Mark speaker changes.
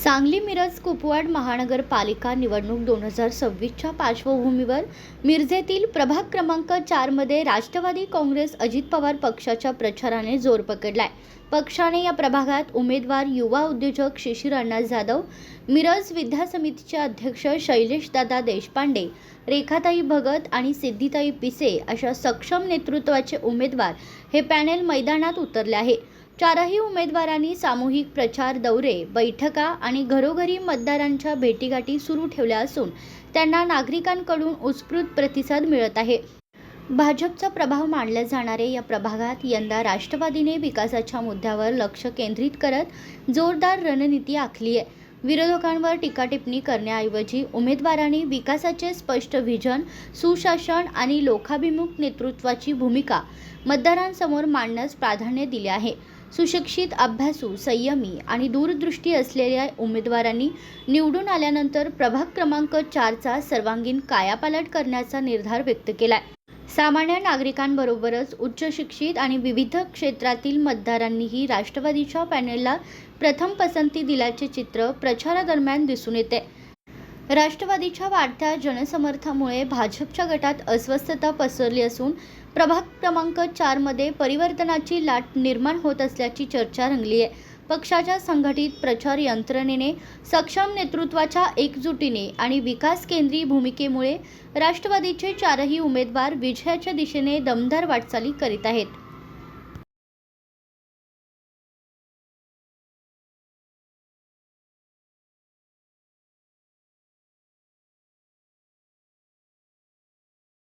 Speaker 1: सांगली मिरज कुपवाड महानगरपालिका निवडणूक 2026च्या पार्श्वभूमीवर मिरजेतील प्रभाग क्रमांक 4 मध्ये राष्ट्रवादी काँग्रेस अजित पवार पक्षाच्या प्रचाराने जोर पकडलाय। पक्षाने या प्रभागात उमेदवार युवा उद्योजक शिशिर अण्णा जाधव, मिरज विद्या समितीचे अध्यक्ष शैलेश दादा देशपांडे, रेखाताई भगत आणि सिद्धिताई पिसे अशा सक्षम नेतृत्वाचे उमेदवार हे पॅनेल मैदानात उतरले आहे। चारही उमेदवारांनी सामूहिक प्रचार दौरे, बैठका आणि घरोघरी मतदारांच्या भेटीगाठी सुरू ठेवल्या असून त्यांना नागरिकांकडून उत्स्फूर्त प्रतिसाद मिळत आहे। भाजपचा प्रभाव मानल्या जाणारे या प्रभागात यंदा राष्ट्रवादीने विकासाच्या मुद्द्यावर लक्ष केंद्रित करत जोरदार रणनीती आखली आहे। विरोधकांवर टीकाटिप्पणी करण्याऐवजी उमेदवारांनी विकासाचे स्पष्ट व्हिजन, सुशासन आणि लोकाभिमुख नेतृत्वाची भूमिका मतदारांसमोर मांडण्यास प्राधान्य दिले आहे। सुशिक्षित, अभ्यासू, संयमी आणि दूरदृष्टी असलेल्या उमेदवारांनी निवडून आल्यानंतर प्रभाग क्रमांक 4चा सर्वांगीण कायापालट करण्याचा निर्धार व्यक्त केलाय। सामान्य नागरिकांबरोबरच उच्च शिक्षित आणि विविध क्षेत्रातील मतदारांनीही राष्ट्रवादीच्या पॅनेलला प्रथम पसंती दिल्याचे चित्र प्रचारादरम्यान दिसून येते। राष्ट्रवादीच्या वाढत्या जनसमर्थनामुळे भाजपच्या गटात अस्वस्थता पसरली असून प्रभाग क्रमांक 4 मध्ये परिवर्तनाची लाट निर्माण होत असल्याची चर्चा रंगली आहे। पक्षाच्या संघटित प्रचार यंत्रणेने, सक्षम नेतृत्वाच्या एकजुटीने आणि विकास केंद्री भूमिकेमुळे राष्ट्रवादीचे चारही उमेदवार विजयाच्या दिशेने दमदार वाटचाली करीत आहेत।